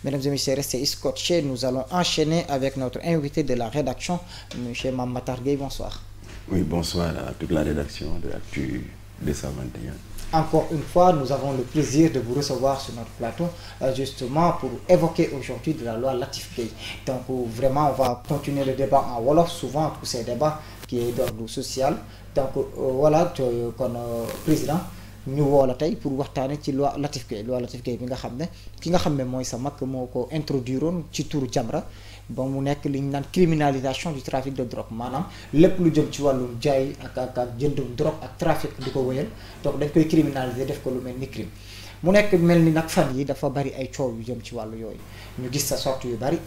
Mesdames et messieurs, restez scotchés. Nous allons enchaîner avec notre invité de la rédaction, M. Mame Matar Gueye. Bonsoir. Oui, bonsoir à toute la rédaction de Actu 221. Encore une fois, nous avons le plaisir de vous recevoir sur notre plateau, justement pour évoquer aujourd'hui de la loi Latif Gueye. Donc vraiment, on va continuer le débat en wolof, souvent tous ces débats qui est d'ordre social. Donc voilà, kon président ñu woo la tey pour waxtaane ci loi Latif Gueye bi nga xam ne ki nga xam ne mooy sa mag moo ko introduire woon ci turu Jamra ba mu nekk li ñu naan criminalisation du trafic de drogue maanaam lépp lu jëm ci wàllum jaay ak jëndum drogue ak trafic di ko wëyal donc dañ koy criminaliser def ko lu mel ni crime mu nekk mel ni nag fan yi dafa bari ay coow yu jëm ci wàllu yooyu ñu gis sa sorte yu bari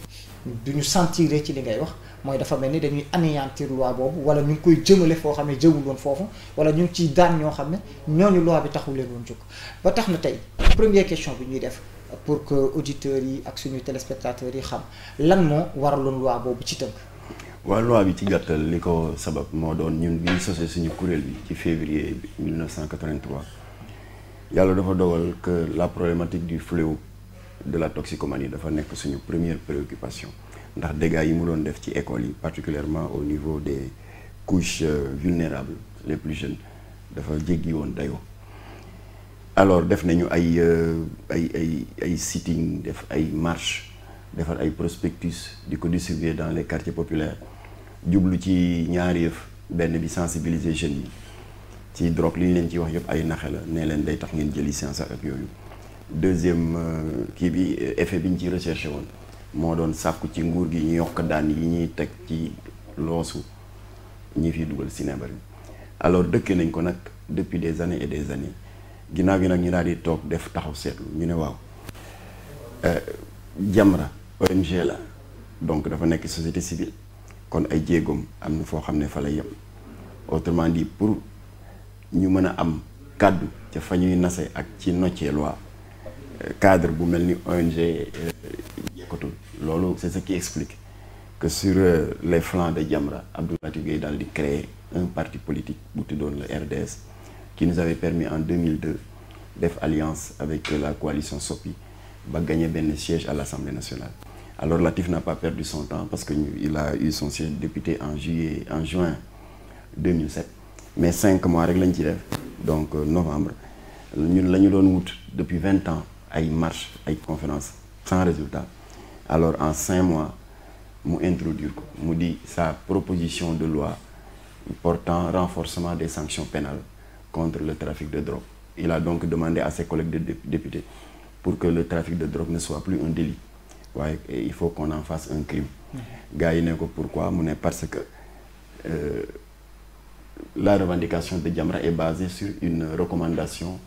du ñu sentir ci li ngay wax mooy dafa mel ni dañuy anéantir loi boobu wala ñu ngi koy jëmale foo xam ne jëmul woon foofu wala ñu ngi ciy daan ñoo xam ne ñooñu loi bi taxul leen woon jóg ba tax na tey première question bi ñuy def pour que auditeurs yi ak suñu téléspectateurs yi xam lan moo waraloon loi boobu ci tënk. waaw loi bi ci gàttal li ko sabab moo doon ñun bi ñu sosee suñu kuréel bi ci février 1983 yàlla dafa dogal que la problématique du fléau de la toxicomanie dafa nekk suñu première préoccupation ndax dégâts yi mu doon def ci école yi particulièrement au niveau des couches vulnérables les plus jeunes dafa jéggi woon dayoo alors def nañu ay sitting def ay marche defar ay prospectus di ko distribuer dans les quartiers populaires jublu ci ñaari yëf benn bi sensibiliser jeunes yi ci drogue li ñu leen ci wax yëpp ay naxe la nee leen day tax ngeen jël licence ak yooyu deuxième kii bi effet bi ñu ci recherché woon moo doon sàkku ci nguur gi ñu yokk daan yi ñuy teg ci loosu ñi fiy dugal cinébar bi alors dëkkee nañ ko nag depuis des années et des années ginnaaw gi nag ñu daal di toog def taxaw seetlu ñu ne waaw Jamra ONG la donc dafa nekk société civile kon ay jéegoom am na foo xam ne fa la yem autrement dit pour ñu mën a am kàddu ca fa ñuy nase ak ci noccee loi cadre bu mel ni ONG yekkatul loolu c'est ce qui explique que sur les flancs de Jamra Abdou Latif Gueye daal di créer un parti politique bu tuddoon le RDS qui nous avait permis en 2002 def alliance avec la coalition Sopi ba gagner benn siège à l'Assemblée nationale. Alors Latif n'a pas perdu son temps parce que il a eu son siège de député en juin 2007 mais 5 mois rek lañ ci def donc novembre ñun la ñu doon wut depuis 20 ans ay marches ay conférences sans résultat alors en 5 mois mu introduire ko mu di sa proposition de loi portant renforcement des sanctions pénales contre le trafic de drogue. Il a donc demandé à ses collègues de députés pour que le trafic de drogue ne soit plus un délit. Ouais, et il faut qu'on en fasse un crime. Gars yi ne ko pourquoi mu ne parce que la revendication de Jamra est basée sur une recommandation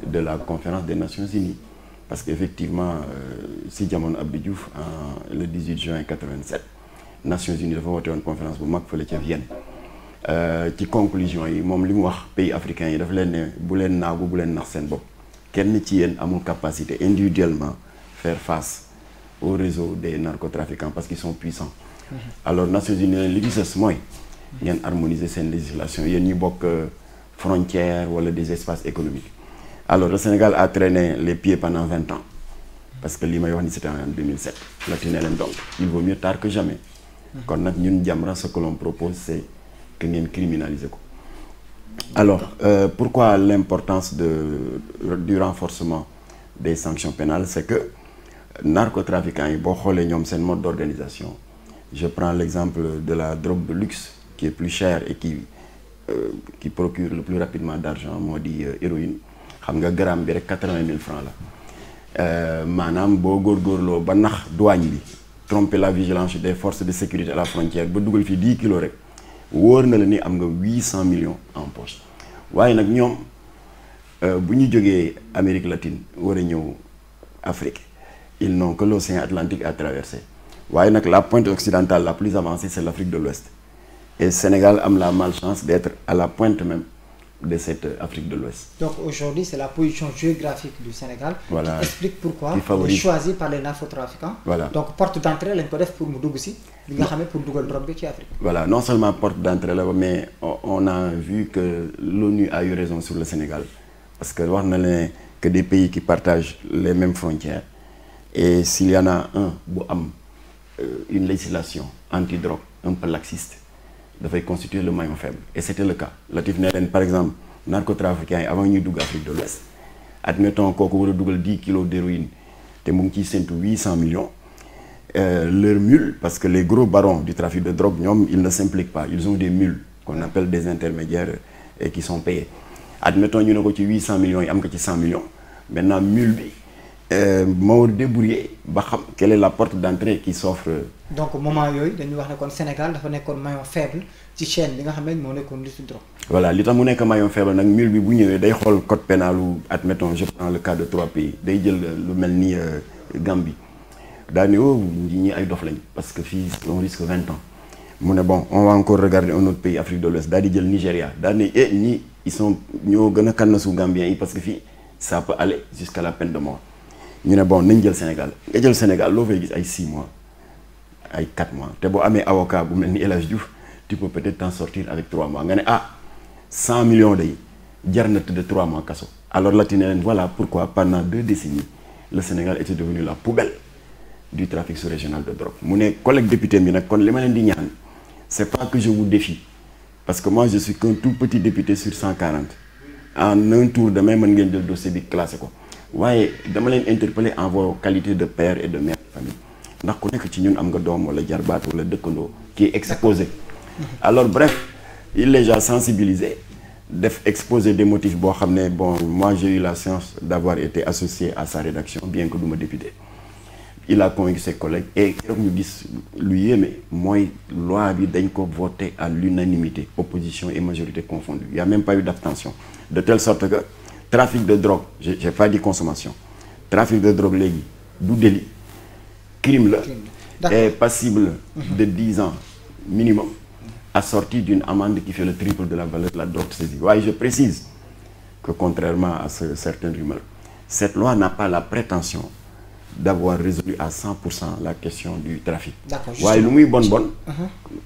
de la conférence des Nations Unies. Parce qu'effectivement, si jamono Abdou Diouf le 18 juin 87 Nations Unies dafa woote woon conférence bu mag fële ca Vienne ci conclusion yi moom li mu wax pays africains yi dafa leen ne bu leen naagu bu leen nax seen bopp kenn ci yéen amul capacité individuellement faire face au réseau des narcotrafiquants parce qu'ils sont puissants. Alors Nations Unies li ci sës mooy ngeen harmoniser seen législation yéen ñu bokk frontières wala des espaces économiques. Alors le Sénégal a traîné les pieds pendant 20 ans parce que li may wax ni c'était en 2007 la tine leen donc il vaut mieux tard que jamais. kon nag ñun Jamra ce que l'on propose c'est que ngeen criminaliser ko. Alors pourquoi l'importance du renforcement des sanctions pénales c'est que narcotrafiquants yi boo xoolee ñoom seen mode d'organisation je prends l'exemple de la drogue de luxe qui est plus chère et qui procure le plus rapidement d'argent moo di héroïne xam nga gramme bi rek 80 000 francs la maanaam boo góorgóorloo ba nax douane bi tromper la vigilance des forces de sécurité à la frontière ba dugal fi 10 kilos rek wóor na la ni am nga 800 millions en poche waaye nag ñoom bu ñu jógee Amérique latine war a ñëw Afrique ils n'ont que l'océan Atlantique à traverser waaye nag la pointe occidentale la plus avancée c'est l'Afrique de l'Ouest et Sénégal am la malchance d'être à la pointe même de cette Afrique de l'Ouest. Donc aujourd'hui, c'est la position géographique du Sénégal voilà, qui explique pourquoi il est choisi par les narcotrafiquants. Voilà. Donc porte d'entrée, lañ ko def pour mu dugg si li nga xam ne pour dugal drogue bi ci Afrique. Voilà, non seulement porte d'entrée là, mais on a vu que l'ONU a eu raison sur le Sénégal. Parce que wax na ne que des pays qui partagent les mêmes frontières, et s'il y en a un bu am une législation anti-drogue un peu laxiste, dafay constituer le maillon faible. Et c'était le cas. Latif ne leen par exemple narcotrafiquants yi avant ñuy dugg Afrique de l'Ouest, admettons kooku war a dugal 10 kilos d'héroïne te mu ngi ciy séntu 800 millions. Leurs mules, parce que les gros barons du trafic de drogue, ils ne s'impliquent pas. Ils ont des mules qu'on appelle des intermédiaires et qui sont payés. Admettons ñu ne ko ci 800 millions yi am ko ci 100 millions. Maintenant mule bi moo débrouillé ba xam quelle est la porte d'entrée qui s'offre. Donc moment yooyu dañuy wax ne kon Sénégal dafa nekkoon maillon faible ci chaîne bi nga xam ne moo nekkoon lutte drogue. Voilà, li tax mu nekk maillon faible nag mule bi bu ñëwee day xool code pénal ou admettons je prends le cas de 3 pays day jël lu mel ni Gambie. daani ñi ay dof lañ parce que fii on risque 20 ans mu ne bon on va encore regarder un autre pays Afrique de l'Ouest daal di jël Nigeria daani ñi ils sont ñoo gën a kannasu Gambien yi parce que fii ça peut aller jusqu'à la peine de mort ñu ne bon nañ jël Sénégal nga jël Sénégal loo fay gis ay 6 mois ay 4 mois te boo amee avocat bu mel ni El Hadj Diouf tu peux peut-être t'en sortir avec 3 mois nga ne 100 millions day jar na tëdd 3 mois kaso. Alors la ne leen voilà pourquoi pendant 2 décennies le Sénégal était devenu la poubelle du trafic sous-régional de drogue. Mon collègue député mi nak kon li ma leen di ñaan c'est pas que je vous défie parce que moi je suis qu'un tout petit député sur 140 en un tour de main mën ngeen jël dossier bi classé ko waaye dama leen interpeller en vos qualités de père et de mère de famille ndax ku nekk ci ñun am nga doom wala jarbaat wala dëkkandoo qui est exposé. Alors bref il les a sensibilisés def exposer des motifs boo xam ne bon moi j'ai eu la chance d'avoir été associé à sa rédaction bien que duma député. Il a convaincu ses collègues et keroog ñu gis lu yéeme mooy loi bi dañ ko voté à l'unanimité opposition et majorité confondues. Il y a même pas eu d'abstention de telle sorte que trafic de drogue j'ai pas dit consommation trafic de drogue léegi du délit crime la est passible de 10 ans minimum assorti d'une amende qui fait le triple de la valeur de la drogue saisie. Ouais, je précise que contrairement à certaines rumeurs cette loi n'a pas la prétention d'avoir résolu à 100% la question du trafic. D'accord. waaye lu muy bon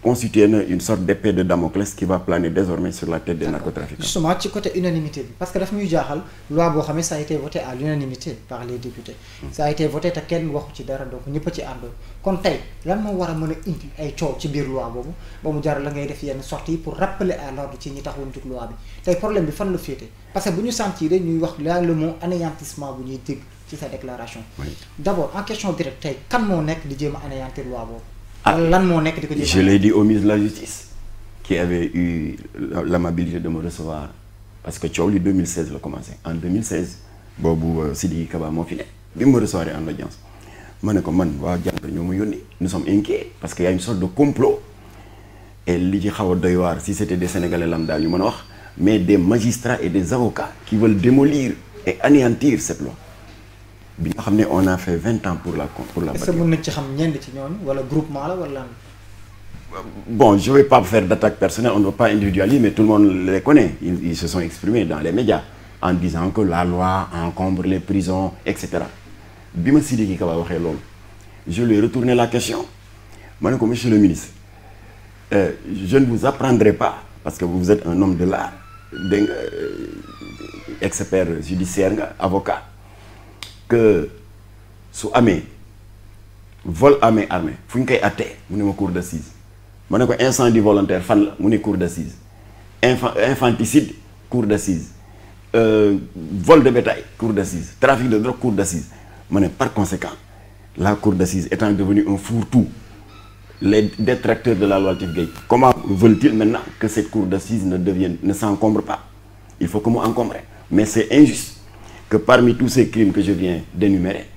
constitué na une sorte d'épée de Damoclès qui va planer désormais sur la tête des narcotrafiquants. Justement ci côté unanimité bi parce que daf ñuy jaaxal loi boo xam ne ça a été voté à l'unanimité par les députés. Ça a été voté te kenn waxu ci dara donc ñëpp a ci àndoon kon tey lan moo war a mën a indi ay coow ci biir loi boobu ba mu jar la ngay def yenn sorties pour rappeler à l'ordre ci ñi taxawoon ci loi bi tey problème bi fan la féete parce que bu ñu sentir ñuy wax là le mot anéantissement bu ñuy dégg ci sa déclaration. Oui. D'abord en question directe tey kan moo nekk di jéem a anéantir loi boobu. Lan moo nekk di ko jéem a. Je l'ai dit au ministre de la Justice qui avait eu l'amabilité de me recevoir parce que coow li 2016 la commencé en 2016 boobu Sidiki Kaba moo fi ne bi mu recevoir en audience ma ne ko man waa Jamra ñoo ma yónni nous sommes inquiets parce que y a une sorte de complot et li ci xaw a doy waar si c'était des Sénégalais lambda ñu mën a wax mais des magistrats et des avocats qui veulent démolir et anéantir cette loi. bi nga xam ne on a fait 20 ans pour la est-ce que mën nañ ci xam ñenn ci ñooñu wala groupement la wala. Bon, je vais pas faire d'attaque personnelle, on ne va pas individualiser, mais tout le monde les connaît. Ils se sont exprimés dans les médias en disant que la loi encombre les prisons, etc. Bi ma Sidiki Kaba waxee loolu je lui ai retourné la question ma ne ko monsieur le ministre je ne vous apprendrai pas parce que vous êtes un homme de l'art dégg nga expert judiciaire nga avocat que su amee vol à main armée fu ñu koy attee mu ne ma cour d'assises ma ne ko incendie volontaire fan la mu ne cour d'assises infanticide cour d'assises vol de bétail cour d'assises trafic de drogue cour d'assises ma ne par conséquent la cour d'assises étant devenue un fourre-tout les détracteurs de la loi Latif Gueye comment veulent-ils maintenant que cette cour d'assises ne s'encombre pas? Il faut que mu encombre, mais c'est injuste que parmi tous ces crimes que je viens d'énumérer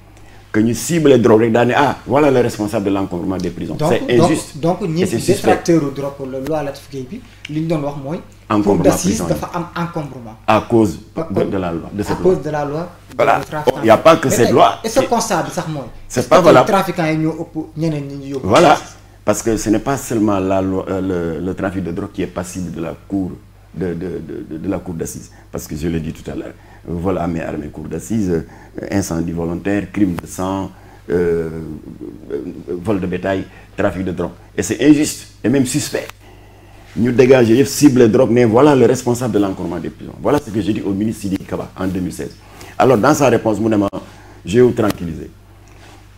que ñu cible drogue rek daane voilà le responsable de l'encombrement des prisons. C'est injuste. Donc ñi détracteur u drogue la loi Latif Gueye bi li ñu doon wax mooy cour d'assises dafa am encombrement à cause de la loi de cette loi. À cause de la loi. Voilà, il n'y a pas que cette loi. Et ce constat bi sax mooy c'est pas valable. Trafiquants yi ñoo ëpp ñeneen ñi ñu yóbbu. Voilà, parce que ce n'est pas seulement la loi le trafic de drogue qui est passible de la cour de la cour d'assises. Parce que je l'ai dit tout à l'heure, vol à main armée, cour d'assises, incendie volontaire, crime de sang, vol de bétail, trafic de drogue. Et c'est injuste et même suspect. Nous dégager, cibler drogue, mais voilà le responsable de l'encombrement des prisons. Voilà ce que j'ai dit au ministre Sidiki Kaba en 2016. Alors dans sa réponse, j'ai eu tranquillisé.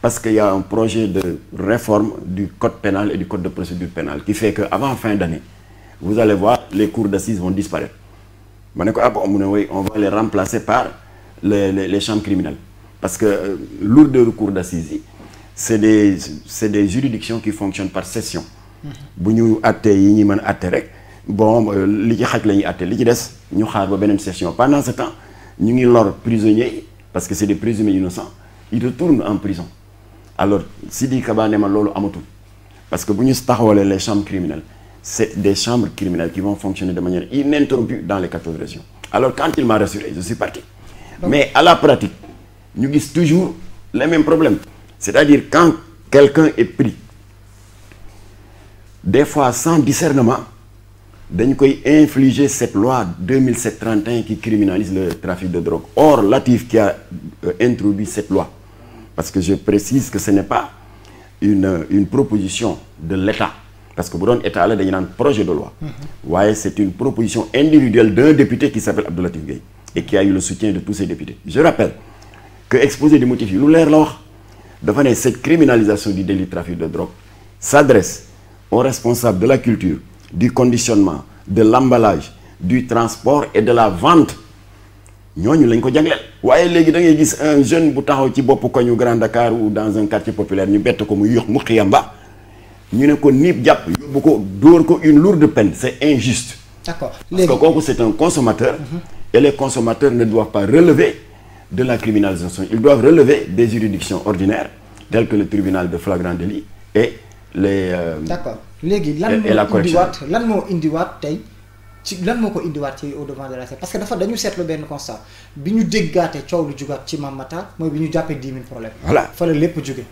Parce qu'il y a un projet de réforme du code pénal et du code de procédure pénale qui fait qu'avant fin d'année, vous allez voir, les cours d'assises vont disparaître. On va les remplacer par les chambres criminelles. Parce que lourdeur de cours d'assises, c'est des juridictions qui fonctionnent par session. Si nous avons une session. Pendant ce temps, nous avons prisonniers, parce que c'est des présumés innocents, ils retournent en prison. Alors, Sidiki Kaba n'est pas amatou. Parce que si nous avons les chambres criminelles, c'est des chambres criminelles qui vont fonctionner de manière ininterrompue dans les 14 régions. Alors, quand il m'a rassuré, je suis parti. Donc, mais à la pratique, nous avons toujours les mêmes problèmes. C'est-à-dire, quand quelqu'un est pris, des fois sans discernement, nous avons infligé cette loi 2007-31 qui criminalise le trafic de drogue. Or, Latif qui a introduit cette loi, parce que je précise que ce n'est pas une proposition de l'État, parce que pour l'État, il y a un projet de loi. Ouais, c'est une proposition individuelle d'un député qui s'appelle Abdou Latif Gueye et qui a eu le soutien de tous ses députés. Je rappelle que exposé des motifs, cette criminalisation du délit de trafic de drogue s'adresse aux responsables de la culture, du conditionnement, de l'emballage, du transport et de la vente. Nous avons un jeune qui est au Grand Dakar ou dans un quartier populaire, nous avons une lourde peine. C'est injuste. D'accord. Parce que c'est un consommateur et les consommateurs ne doivent pas relever de la criminalisation. Ils doivent relever des juridictions ordinaires telles que le tribunal de flagrant délit et les... D'accord. Légui, la correction. Lan mo indiwat tay ci lan moko indiwat ci au devant de la scène parce que dafa dañu sétlu ben constat biñu déggaté ciow lu jugat ci Mamata moy biñu jappé 10 000 problèmes. Voilà. Fa la lépp jugé.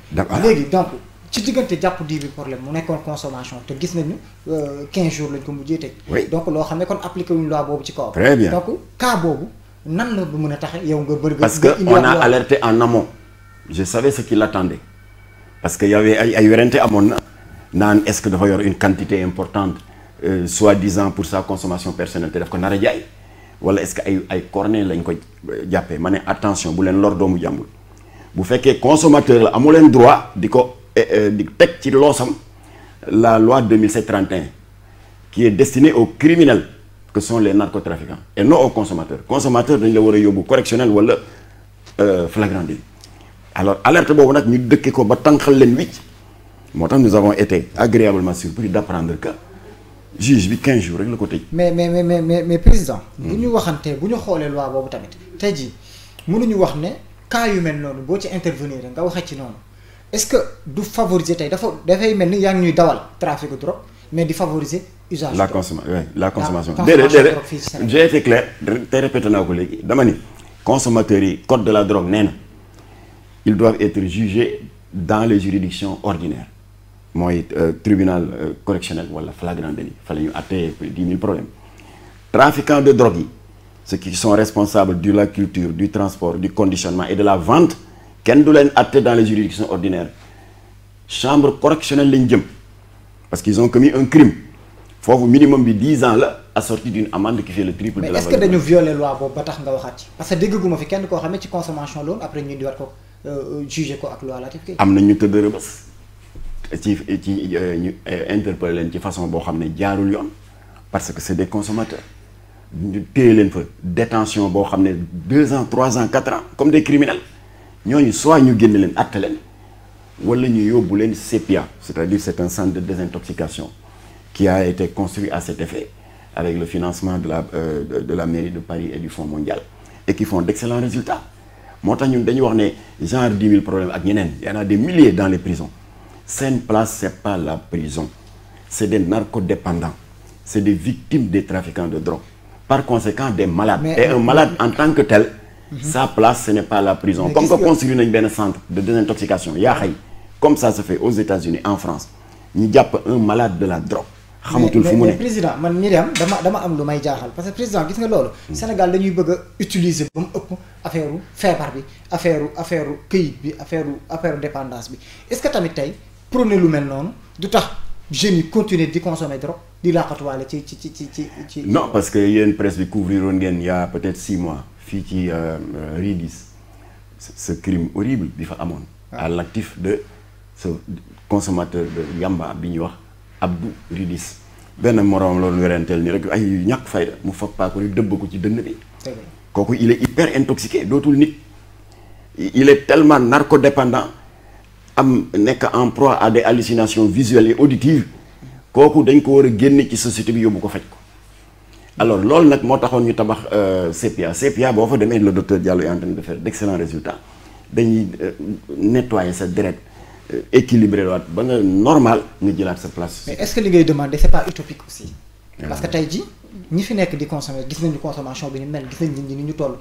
Légui donc ci digënté japp 10 000 problèmes mu nekkon consommation te gis nañu 15 jours lañ ko mujjé tej. Donc lo xamné kon appliquer une loi bobu ci kaw. Très bien. Donc cas bobu nan la mëna taxé yow nga bëgg. Parce que on a alerté en amont. Je savais ce qui l'attendait. Parce qu'il y avait ay wérenté amon nan est-ce que doit y avoir une quantité importante soi-disant pour sa consommation personnelle te daf ko nara jaay wala est-ce que ay cornet lañ ko jappé mané attention bu len lor doomu jambul bu féké consommateur la amu len droit diko di tek ci losam la loi 2007-31 qui est destinée aux criminels que sont les narcotrafiquants et non aux consommateurs. Consommateurs dañ la wara yobbu correctionnel wala flagrant délit. Alors alerte bobu nak ñu dëkke ko ba tankal len wicc. Nous avons été agréablement surpris d'apprendre que le juge vit 15 jours avec le côté. Mais président, si nous avons la loi, nous avons dit cas humain, si tu intervenir, est-ce que vous favorisez le trafic de drogue, mais de favoriser l'usage la consommation? Oui, la consommation. J'ai été clair, je répète à collègue. Consommateurs, code de la drogue, ils doivent être jugés dans les juridictions ordinaires. Moi, tribunal correctionnel ou la flagrant délit. Il fallait atteindre 10 000 problèmes. Trafiquants de drogue, ceux qui sont responsables de la culture, du transport, du conditionnement et de la vente, qu'est-ce qu'ils atteint dans les juridictions ordinaires? Chambre correctionnelle l'indien. Parce qu'ils ont commis un crime. Il faut au minimum de 10 ans là, assorti d'une amende qui fait le triple de la valeur. Mais est-ce que nous violons la loi pour battre nga waxat? Parce que dégg guma fi kenn ko xamé ci consommation lool après ñu diwat ko juger ko ak loi la tif kay. Amna ñu teud rebeus. Ci ñu interpeller len ci façon bo xamné jaarul yoon parce que c'est des consommateurs. Ñu téye len fa détention bo xamné 2 ans, 3 ans, 4 ans comme des criminels. Ñoñu soit ñu génn len atté len wala ñu yobbu len CPIA, c'est-à-dire c'est un centre de désintoxication qui a été construit à cet effet avec le financement de la mairie de Paris et du Fonds mondial et qui font d'excellents résultats. Moo tax ñun dañuy wax né genre 10 000 problèmes ak ñeneen, il y en a des milliers dans les prisons. Cette place, c'est pas la prison. C'est des narcodépendants. C'est des victimes des trafiquants de drogue. Par conséquent, des malades. Et un malade en tant que tel, sa place, ce n'est pas la prison. Comme qu'on construit un centre de désintoxication, comme ça se fait aux États-Unis, en France, nous avons un malade de la drogue. xamatul fu mu ne. président man mii dem dama am lu may jaaxal parce que président gis nga loolu. Sénégal dañuy bëgg a utiliser ba mu ëpp affaire feebar bi affaire këyit bi affaire dépendance bi est-ce que tamit tey prôné lu mel noonu du tax jeunes yi continuer di consommer drogue di laqatuwaale ci. non parce que yéen presse bi couvrir woon ngeen y a peut-être 6 mois fii ci Rue 10 ce crime horrible bi fa amoon. à l'actif de ce consommateur de yamba bi ñuy wax Abdou Ridis. benn moroom loolu weranteel ni rek ay ñàkk fayda mu foog paa ko rek dëbb ko ci dënn bi. kooku il est hyper intoxiqué dootul nit. il est tellement narcodépendant am nekk en proie à des hallucinations visuelles et auditives kooku dañ ko war a génne ci société bi yóbbu ko faj ko. alors loolu nag moo taxoon ñu tabax CPA boo fa demee le docteur Diallo est en train de faire d'excellents résultats dañuy nettoyer sa deret équilibré waat ba nga normal nga jëlaat sa place. mais est-ce que li ngay demander c'est pas utopique aussi. parce que tey jii ñi fi nekk di consommer gis nañu consommation bi ni mel gis nañ nit ñi ni ñu toll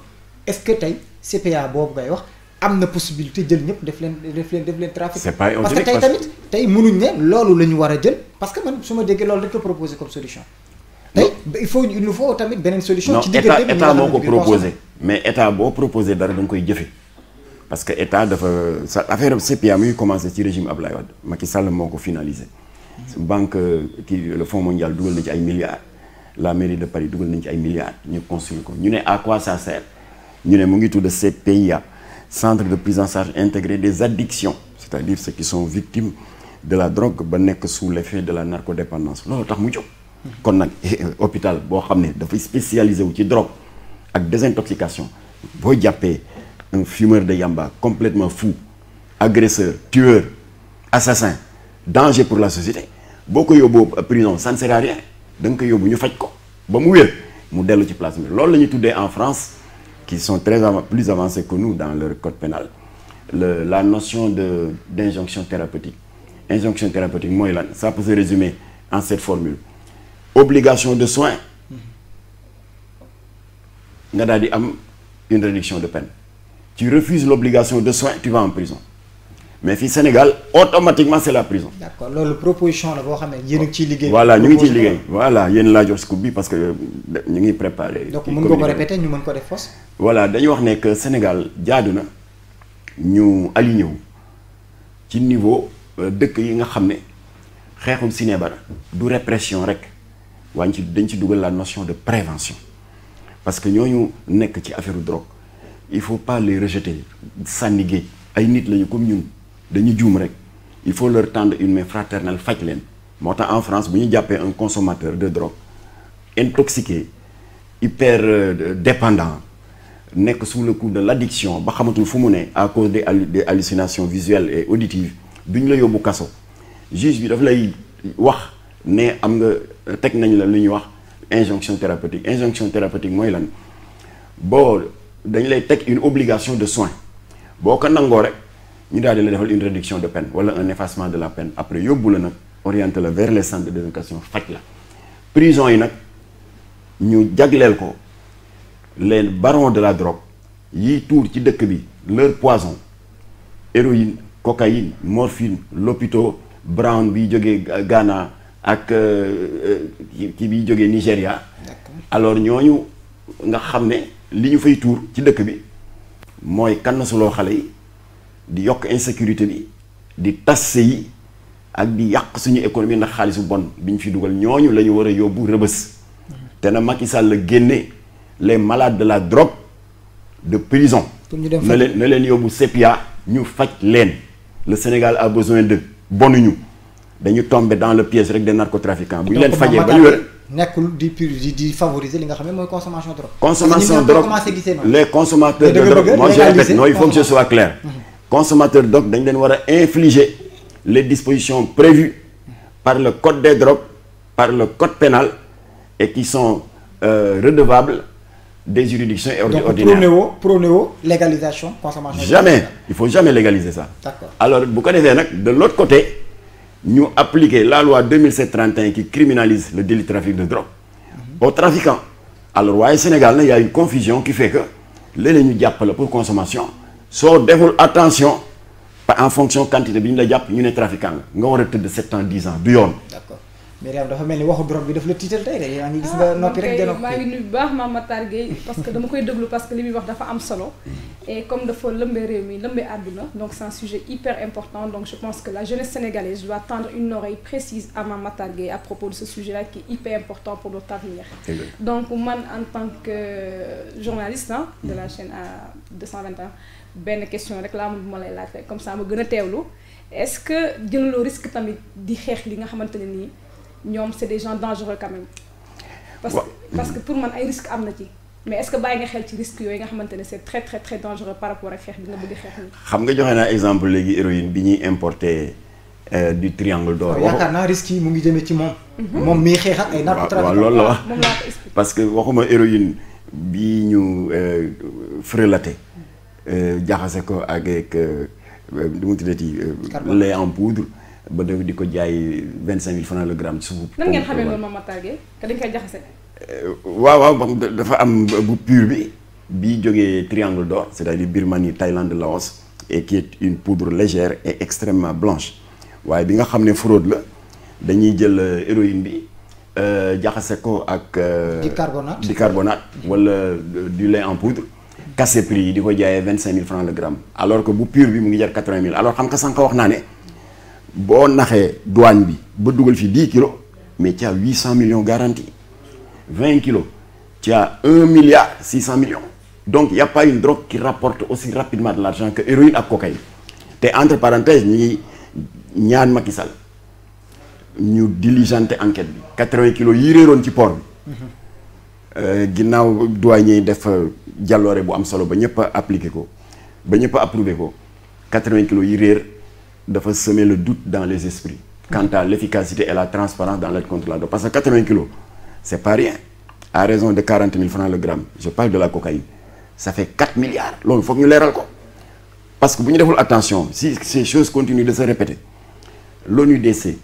est-ce que tey CPA boobu ngay wax am na possibilité jël ñëpp def leen trafic. c'est pas parce que tey tamit tey mënuñ ne loolu la ñu war a jël parce que man su ma déggee loolu rek ko proposer comme solution. tey il nous faut tamit beneen solution. ci diggante bi état moo ko proposé mais état boo proposé dara da nga koy jëfe parce que état dafa sa affaire CPA muy commencé ci régime Ablaye Wade Macky Sall moo ko finalisé. banque kii le Fonds mondial dugal na ci ay milliards. la mairie de Paris dugal nañ ci ay milliards ñu construire ko ñu ne à quoi ça sert ñu ne mu ngi tudd CPIA centre de prise en charge intégrée des addictions c'est-à-dire ceux qui sont victimes de la drogue ba nekk sous l'effet de la narcodépendance loolu tax mu jóg. kon nag hôpital boo xam ne dafay spécialisé wu ci drogue ak désintoxication boo jàppee un fumeur de yamba complètement fou agresseur tueur assassin danger pour la société boo ko yóbboo prison ça ne sert à rien da nga ko yóbbu ñu faj ko ba mu wér mu dellu ci place bi loolu la ñuy tuddee en France qui sont plus avancés que nous dans leur code pénal la notion d'injonction thérapeutique. Injonction thérapeutique mooy lan ça peut se résumer en cette formule obligation de soins nga daal di am une réduction de peine tu refuses l'obligation de soins tu vas en prison mais fii Sénégal automatiquement c'est la prison. d'accord loolu proposition la boo xam ne yéen a ngi ciy liggéey. voilà ñu ngi ciy liggéey voilà yéen laa jox scoop bi parce que ñu ngi préparé. donc mën nga ko répéter ñu mën ko def fausse. voilà dañu wax ne que Sénégal jaadu na ñu aligné wu ci niveau dëkk yi nga xam ne xeexum sinébar du répression rek waaye dañ ci dugal la notion de prévention parce que ñooñu nekk ci affaire drogue il faut pas les rejeter sànni géej ay nit lañu comme ñun. dañu juum rek il faut leur tendre une main fraternelle faj leen moo tax en France bu ñu jàppee un consommateur de drogue intoxiqué hyper dépendant nekk sous le coup de l'addiction ba xamatul fu mu ne à cause des hallucinations visuelles et auditives duñ la yóbbu kaso juge bi daf lay wax ne am nga teg nañ la lu ñuy wax injonction thérapeutique mooy lan boo dañ lay teg une obligation de soins boo ko nangoo rek ñu daal di la defal une réduction de peine wala un effacement de la peine après yóbbu la nag orienté la vers les centres de désintoxication faj la prison yi nag ñu jagleel ko les barons de la drogue yiy tuur ci dëkk bi leur poison héroïne cocaïne morphine lopito brown biy jógee Ghana ak ki biy jógee Nigéria alors ñooñu nga xam ne li ñu fay tuur ci dëkk bi mooy kannasuloo xale yi di yokk insécurité bi di tas yi ak di yàq suñu économie ndax xaalisu bon bi ñu fi dugal ñooñu la ñu war a yóbbu rëbës te na Macky Sall la génne les malades de la drogue de prison na leen yóbbu CPIA ñu faj leen le Sénégal a besoin de bonuñu dañu tomber dans le piège rek des narcotrafiquants bu ñu leen fajee ba ñu wér nekkul di favoriser li nga xam ne mooy consommation drogue. consommation drogue les consommateurs de drogue moi je répète non il faut que je sois clair consommateurs de drogue dañ leen war a infliger les dispositions prévues par le code des drogues par le code pénal et qui sont redevables des juridictions ordinaires. Donc prôné woo légalisation consommation. Jamais il faut jamais légaliser ça. D'accord. Alors bu ko defee nag de l'autre côté ñu appliquer la loi 2007-31 qui criminalise le délit de trafic de drogue aux trafiquants. Alors waaye Sénégal na y a une confusion qui fait que léeg-léeg ñu jàpp la pour consommation soo deful attention en fonction quantité bi ñu la jàpp ñu ne trafiquant nga war a tëdd 7 ans 10 ans du yoon. D'accord. Myriam dafa mel ni waxu drogue bi daf la tiital tey de yaa ngi gis nga noppi rek. maa ngi nuyu bu baax Mame Matar Gueye parce que dama koy déglu parce que li muy wax dafa am solo et comme dafa lëmbee réew mi lëmbee àdduna donc c'est un sujet hyper important donc je pense que la jeunesse sénégalaise doit tendre une oreille précise à Mame Matar Gueye à propos de ce sujet-là qui est hyper important pour notre avenir. Donc man en tant que journaliste de la chaîne à 221 benn question rek laa mun bu ma lay laaj rek comme ça ma gën a teewlu est-ce que jëluloo risque tamit di xeex li nga xamante ne nii ñoom c'est des gens dangereux quand même. parce que pour man ay risques am na ci mais est-ce que bàyyi nga xel ci risques yooyu nga xamante ne c'est très très très dangereux par rapport ak xeex bi nga bëgg xeex ni xam nga joxe naa exemple léegi héroïne bi ñuy importé du triangle d'or. yaakaar naa risques yi mu ngi jëmee ci moom. moom miy xeex ak ay narcotrafiquants. waaw loolu la wax moom laa ko expliqué. parce que waxuma héroïne bi ñu frelaté jaxase ko ak lu mu tuddati lait en poudre ba di ko jaay 25 000 francs le gramme ci suufu. nan ngeen xamee loolu Mame Matar Gueye que dañ koy jaxase. waaw dafa am bu pur bi jógee triangle d'or c'est-à-dire Birmanie, Thaïlande, Laos et qui est une poudre légère et extrêmement blanche waaye bi nga xam ne fraude la dañuy jël héroïne bi jaxase ko ak. bicarbonate wala du lait en poudre. cassé prix yi di ko jaayee 25 000 francs le gramme alors que bu pur bi mu ngi jar 80 000 alors xam nga sànq wax naa ne boo naxee douane bi ba dugal fi 10 kilos mais tu as 800 millions garantis 20 kilos tu as 1 milliard 600 millions donc il y a pas une drogue qui rapporte aussi rapidement de l'argent que héroïne ak cocaïne te entre parenthèses ñu ngi ñaan Macky Sall ñu diligenter enquête bi 80 kilos yi réeroon ci port bi ginnaaw douanier yi def jàlloore bu am solo ba ñëpp a appliqué ko ba ñëpp a approuvé ko 80 kilos yi réer dafa semer le doute dans les esprits quant à l'efficacité et la transparence dans la lutte contre la drogue parce que 80 kilos c'est pas rien à raison de 40 000 francs le gramme je parle de la cocaïne ça fait 4 milliards loolu foog ñu leeral ko parce que bu ñu deful attention si ces choses continuent de se répéter l'ONUDC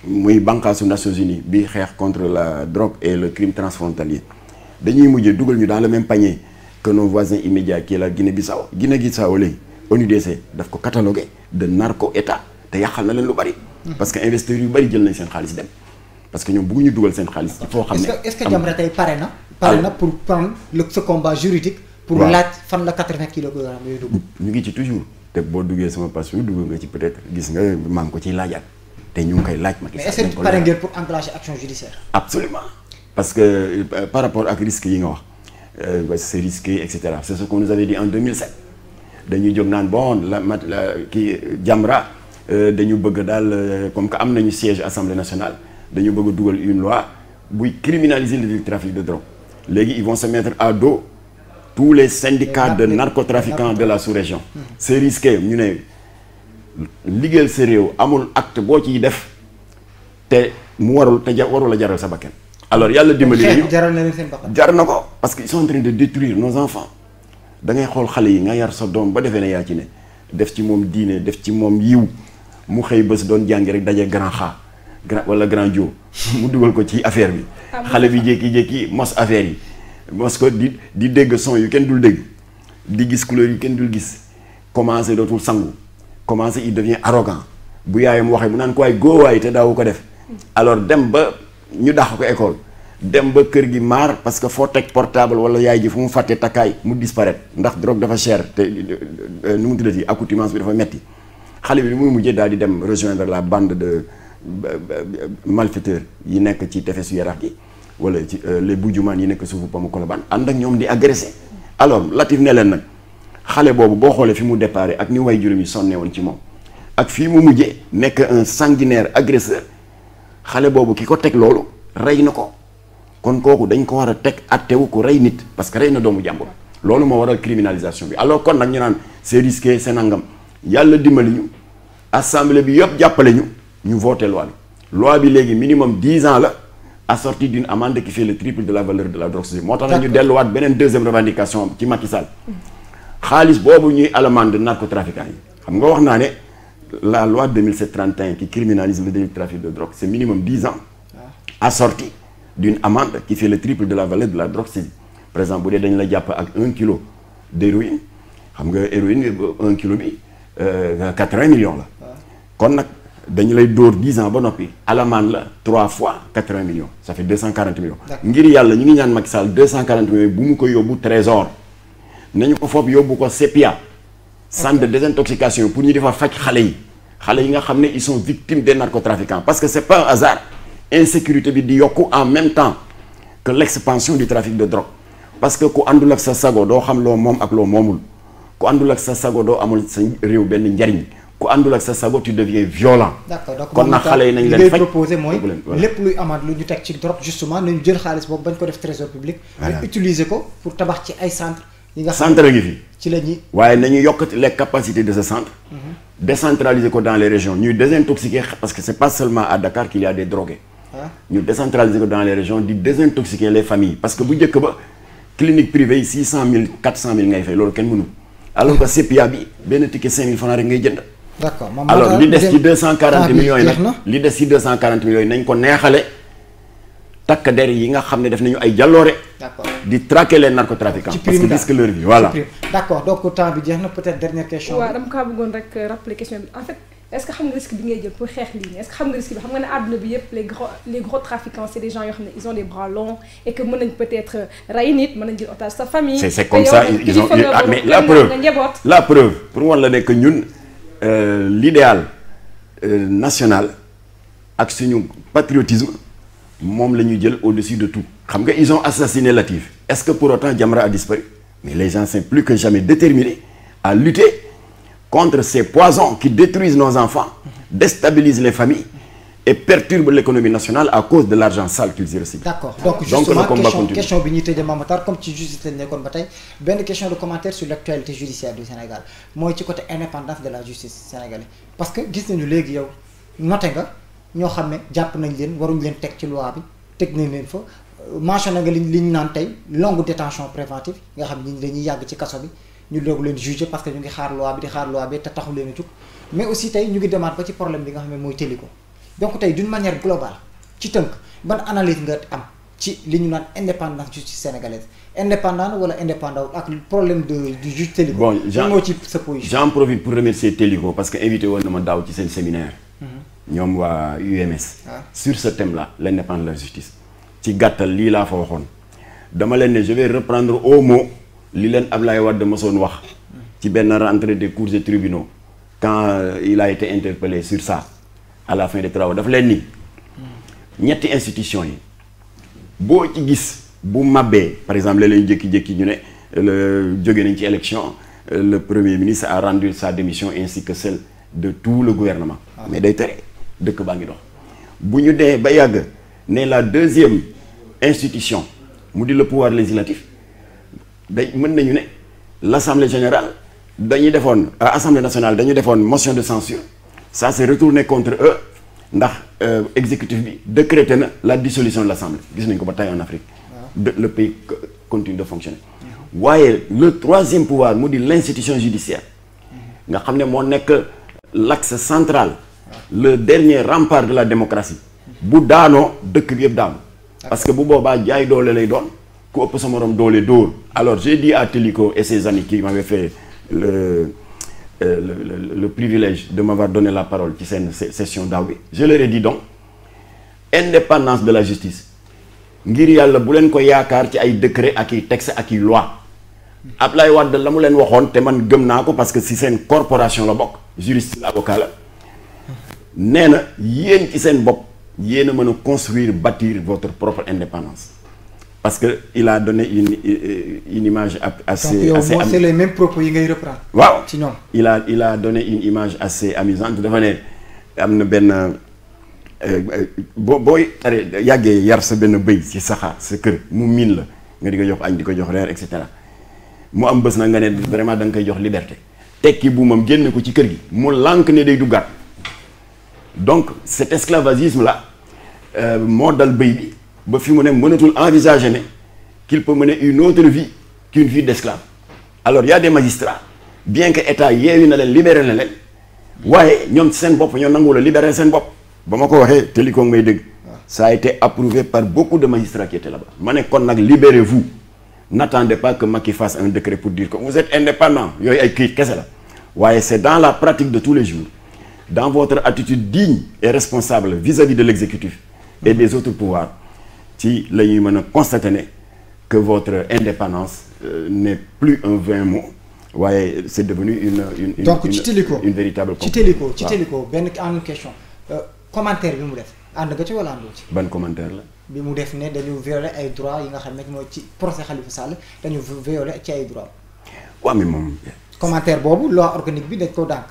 muy bànqaasu Nations Unies bi xeex contre la drogue et le crime transfrontalier dañuy mujjee dugal ñu dans le même panier que nos voisins immédiats qui est la Guinée-Bissau Guinée-Bissau léegi ONUDC daf ko catalogué de narco-état te yàqal na leen lu bari. parce que investisseurs yu bari jël nañ seen xaalis dem parce que ñoom bëgguñu dugal seen xaalis ci foo xam ne. est-ce que Jamra tey pare na pour prendre ce combat juridique. pour laaj fan la 80 kilogrammes yooyu dugg. ñu ngi ci toujours te boo duggee sama page bi dugg nga ci peut-être gis nga maa ngi ko ciy laajaat te ñu ngi koy laaj. mais est-ce que pare ngeen pour enclencher action judiciaire. absolument parce que par rapport ak risques yi nga wax c'est risqué et cetera c'est ce qu'on nous avait dit en 2007 dañuy jóg naan bon kii Jamra dañu bëgg daal comme que am nañu siège assemblée nationale dañu bëgg a dugal une loi buy criminaliser le trafic de drogue léegi ils vont se mettre à dos tous les syndicats de narcotrafiquants de la sous-région. c'est risqué ñu ne liggéeyal sa réew amul acte boo ciy def te mu warul a jaral sa bakkan. alors yàlla dimbali nañu jaral na leen seen bakkan. jar na ko parce que ils sont en train de détruire nos enfants da ngay xool xale yi nga yar sa doom ba defee ne yaa ci ne def ci moom diine def ci moom yiw mu xëy bés doon jàngi rek daje grand wala grand jo mu dugal ko ci affaire bi. xale bi jékki-jékki mos affaire yi mos ko di dégg son yu kenn dul dégg di gis couleur yu kenn dul gis commencé dootul sangu commencé il devient arrogant bu yaayam waxee mu naan ko waay góowaay te daawu ko def alors dem ba ñu dàq ko école dem ba kër gi maar parce que foo teg portable wala yaay ji fu mu fàtte takkaay mu disparaître ndax drogue dafa cher te nu mu tuddati accoutumance bi dafa metti xale bi muy mujjee daal di dem rejoindre la bande de malfaiteurs yi nekk ci tefesu Yarax gi wala ci les bujumaan yi nekk suufu Pamu Colobane ànd ak ñoom di agressé alors Latif ne leen nag xale boobu boo xoolee fi mu déparé ak ni way juróom yi sonne woon ci moom ak fii mu mujjee nekk un sanguinaire agresseur xale boobu ki ko teg loolu rey na ko kon kooku dañ ko war a teg attewu ko rey nit parce que rey na doomu jàmbur loolu moo waral criminalisation bi alors kon nag ñu naan c'est risqué c'est nangam yàlla dimbali ñu assemblée bi yëpp jàppale ñu voté loi bi léegi minimum 10 ans la assorti d'une amende qui fait le triple de la valeur de la drogue moo tax na ñu delluwaat beneen deuxième revendication ci Macky Sall xaalis boobu ñuy amende narcotrafiquants yi xam nga wax naa ne la loi 2007-31 qui criminalise le délit de trafic de drogue c'est minimum 10 ans assorti d'une amende qui fait le triple de la valeur de la drogue saisie par exemple bu dee dañ la jàpp ak 1 kilo d'héroïne xam nga héroïne 1 kilo bi 80 millions la kon nag dañu lay dóor 10 ans ba noppi alamaan la 3 fois 80 millions ça fait 240 millions. ngir yàlla ñu ngi ñaan Macky Sall 240 millions bu mu ko yóbbu trésor nañu ko foofu yóbbu ko CEPIA. centre de désintoxication pour ñu defa faj xale yi nga xam ne ils sont victimes des narcotrafiquants parce que c'est pas un hasard insécurité bi di yokku en même temps que l'expansion du trafic de drogue parce que ku àndul ak sa sago doo xam loo moom ak loo moomul ku àndul ak sa sago doo amul sa réew benn njariñ ku àndul ak sa sago tu deviens violent. d'accord donc kon nag xale yi nañ leen faj proposé mooy lépp luy amaat lu ñu teg ci drogue justement nañu jël xaalis boobu bañ ko def trésor public. voilà utiliser ko pour tabax ci ay centres. yi nga xam centre ngi fi. ci la ñuy waaye nañu yokkati les capacités de ce centre. décentraliser ko dans les régions ñuy désintoxiquer parce que c'est pas seulement à Dakar qu'il y a des drogués. ñu décentraliser ko dans les régions di désintoxiquer les familles parce que bu njëkk ba clinique privée yi 600 000 400 000 ngay fay loolu kenn mënu alors que CEPIA bi benn ticket 5 000 francs rek ngay jënd. d'accord alors li des ci 240 millions yi nag li des ci 240 millions yi nañ ko neexale takk der yi nga xam ne def nañu ay jàlloore. d'accord di traquer les narcotrafiquants parce qu'ils risquent leur vie voilà. d'accord donc temps bi jeex na peut-être dernière question. waaw dama kaa bëggoon rek rappeler question bi en fait est-ce que xam nga risque bi ngay jël pour xeex lii est-ce que xam nga risque bi xam nga ne àdduna bi yëpp les gros trafiquants c'est des gens yoo xam ne ils ont des bras longs et que mën nañ peut-être rey nit mën nañ jël otage sa famille. c'est comme ça ils ont mais la preuve pour wan la ne que ñun l'idéal national ak suñu patriotisme moom la ñuy jël au-dessus de tout. xam nga ils ont assassiné Latif est-ce que pour autant Jamra a disparu mais les gens sont plus que jamais déterminés à lutter contre ces poisons qui détruisent nos enfants déstabilisent les familles et perturbent l'économie nationale à cause de l'argent sale qu'ils y reçoivent. D'accord donc justement question bi ñuy tëjee Mame Matar comme ci justice lañ nekkoon ba tey benn question de commentaire sur l'actualité judiciaire du Sénégal mooy ci côté indépendance de la justice sénégalaise parce que gis nañu léegi yow noté nga ñoo xam ne jàpp nañ leen waruñ leen teg ci loi bi teg nañ leen fa mentionné nga li ñu naan tey longue détention préventive nga xam ni dañuy yàgg ci kaso bi ñu doog leen juger parce que ñu ngi xaar loi bi di xaar loi bi te taxu leen a jug mais aussi tey ñu ngi demaat ba ci problème bi nga xam ne mooy Téliko donc tey d'une manière globale ci tënk ban analyse nga am ci li ñu naan indépendance justice sénégalaise indépendant wala indépendant ak problème du juge Téliko. bon moo ci sa position. j'en profite pour remercier Téliko parce que invité woon na ma daaw ci seen séminaire. ñoom waa UMS. sur ce thème là l'indépendance de la justice. ci gàttal lii laa fa waxoon dama leen ne je vais reprendre au mot li leen Ablaye Wade mosoon wax ci benn rentrée des cours et tribunaux quand il a été interpellé sur ça à la fin des travaux dafa leen ni ñetti institution yi boo ci gis bu mabbee par exemple la lay jékki-jékki ñu ne jóge nañ ci élection le premier ministre a rendu sa démission ainsi que celle de tout le gouvernement mais day tere dëkk baa ngi dox bu ñu dee ba yàgg ne la deuxième institution mu di le pouvoir législatif day mën nañu ne l'assemblée générale dañuy defoon assemblée nationale dañu defoon motion de censure ça s'est retourné contre eux ndax exécutif bi décrété na la dissolution de l'assemblée gis nañ ko ba tey en Afrique le pays continue de fonctionner waaye le troisième pouvoir mu di l'institution judiciaire nga xam ne moo nekk l'axe central le dernier rempart de la démocratie bu daanoo dëkk bi yëpp daanu parce que bu boobaa jaay doole lay doon ku ëpp sa morom doole dóor alors j'ai dit à Téliko et ses amis qui m'avaient fait le privilège de m'avoir donné la parole ci seen session daaw bi je leur ai dit donc indépendance de la justice ngir yàlla bu leen ko yaakaar ci ay décret ak i texte ak i loi Ablaye Wade la mu leen waxoon te man gëm naa ko parce que si seen corporation la bokk juriste avocat la nee na yéen ci seen bopp yéen a mën a construire bâtir votre propre indépendance parce que il a donné une image assez c'est les mêmes propos yi ngay reprendre. waaw ci ñoom il a donné une image assez amusante dafa ne am na benn booy yàggee yar sa benn bëy ci saxaar sa kër mu miin la nga di ko jox añ di ko jox reer et cetera mu am bés na nga ne vraiment da nga koy jox liberté tekki buumam génn ko ci kër gi mu lànk ne day duggaat donc cet esclavagisme là moo dal bëy bi ba fi mu ne mënatul envisager ne qu'il peut mener une autre vie qu'une vie d'esclave alors il y a des magistrats bien que état yeewi na leen libéré na leen waaye ñoom seen bopp ñoo nangu la libéré seen bopp ba ma ko waxee Téliko may dégg ça a été approuvé par beaucoup de magistrats qui étaient là-bas ma ne kon nag libérez-vous n'attendez pas que Macky fasse un décret pour dire que vous êtes indépendant yooyu ay këyit kese la waaye c'est dans la pratique de tous les jours dans votre attitude digne et responsable vis-à-vis de l'exécutif et des autres pouvoirs ci la ñuy mën a constater que votre indépendance n'est plus un vain mot waaye c'est devenu une donc ci Téliko une véritable ci Téliko benn en question commentaire bi mu def ànd nga ci wala àndoo ci. ban commentaire la. bi mu def ne dañu violer ay droits yi nga xam ne mooy ci procès Khalifa Sall dañu violer ci ay droits. waaw mais moom. commentaire boobu loi organique bi dañ ko dànk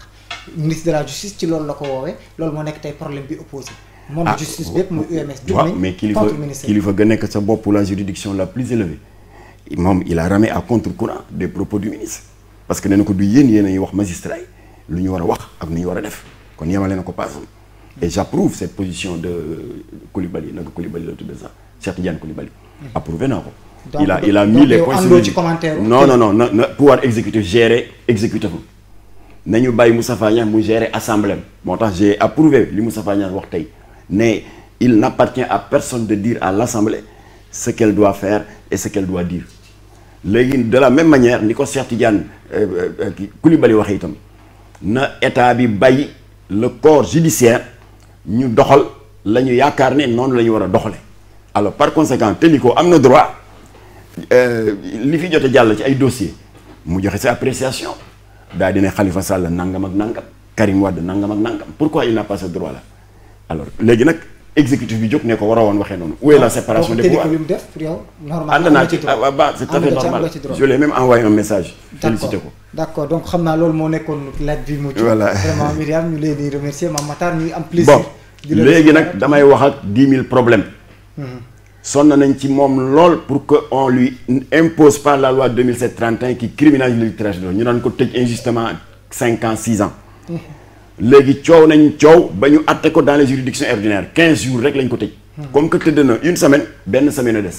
ministre de la justice ci loolu la ko woowee loolu moo nekk tey problème bi opposé. monde justice bépp muy UMS. waaw mais kilifa ga nekk sa bopp la juridiction la plus élevée moom il a ramé à contre-courant des propos du ministre parce que nee na ko du yéen ay wax magistrat yi lu ñu war a wax ak nu ñu war a def kon yemale na ko paasam et j'approuve cette position de Coulibaly naka Coulibaly la tuddee sax Cheikh Tidiane Coulibaly approuvé naa ko. il a mis les points sur non pouvoir exécutif gérer exécutif nañu bàyyi Moustapha Niasse mu gérer assemblée moo tax j'ai approuvé li Moustapha Niasse wax tey ne il n'appartient à personne de dire à l'assemblée ce qu'elle doit faire et ce qu'elle doit dire léegi de la même manière ni ko Cheikh Tidiane Coulibaly waxee itam na état bi bàyyi le corps judiciaire ñu doxal la ñu yaakaar ne noonu la ñu war a doxale alors par conséquent Téliko am na droit li fi jote jàll ci ay dossiers mu joxe sa appréciation daa dina Khalifa Sall nangam ak nangam Karim Wade nangam ak nangam pourquoi il n'a pas ce droit là alors léegi nag exécutif bi jóg ne ko war a woon waxee noonu où est la séparation des pouvoirs ànd naa ci ba c'est tout à fait normal je l'ai même envoyé un message félicité ko d'accord donc xam naa loolu moo nekkoon laaj bi mu voilà vraiment Myriam ñu leen di remercier Mame Matar ñuy am plaisir bon léegi nag damay wax ak 10 000 problèmes sonn nañ ci moom lool pour que on lui impose pas la loi 2007-31 qui criminalise le tirage d'eau ñu naan ko tëj injustement 5 ans 6 ans léegi coow nañ coow ba ñu atte ko dans les juridictions ordinaires 15 jours rek lañ ko tëj comme que tëdd na une semaine benn semaine a des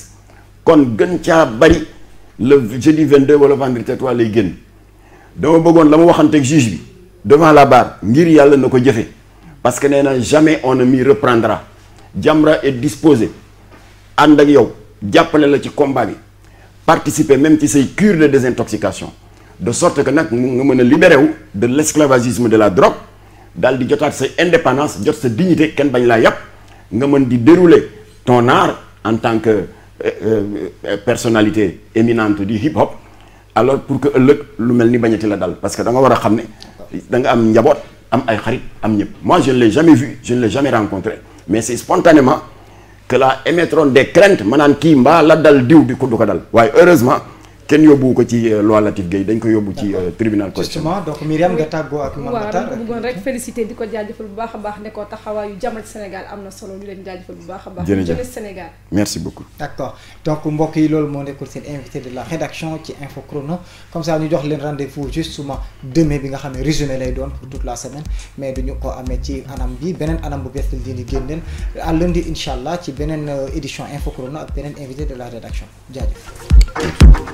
kon gën caa bari le jeudi 22 wala vendredi 3 lay génn dama bëggoon la ma waxanteeg juge bi devant la barre ngir yàlla na ko jëfe parce que nee na jamais on ne m'y reprendra Jamra est disposé ànd ak yow jàppale la ci combat bi participer même ci say cure de désintoxication de sorte que nag nga mën a libéré wu de l'esclavagisme de la drogue daal di jotaat sa indépendance jot sa dignité kenn bañ laa yàpp nga mën di dérouler ton art en tant que personnalité éminente du hip hop alors pour que ëllëg lu mel ni bañati la dal parce que da nga war a xam ne da nga am njaboot am ay xarit am ñëpp moi je ne l'ai jamais vu je ne l'ai jamais rencontré mais c'est spontanément que la émettroon des craintes maanaam kii mbaa la dal diw di ko du ko dal waaye heureusement kenn yóbbu ko ci loi Latif Gueye dañ ko yóbbu ci tribunal justement donc Myriam nga tàggoo ak Mame Matar waaw bëggoon rek féliciter di ko jaajëfal bu baax a baax ne ko taxawaayu Jamra ci Sénégal am na solo ñu leen jaajëfal bu baax a baax jeunesse Sénégal merci beaucoup d'accord donc mbokk yi loolu moo nekkul seen invité de la rédaction ci Info Chrono comme ça ñu jox leen rendez-vous justement demain bi nga xam ne résumé lay doon pour toute la semaine mais duñu ko amee ci anam bi beneen anam bu bees la leen di génn leen à lundi incha allah ci beneen édition Info Chrono ak beneen invité de la rédaction jaajëf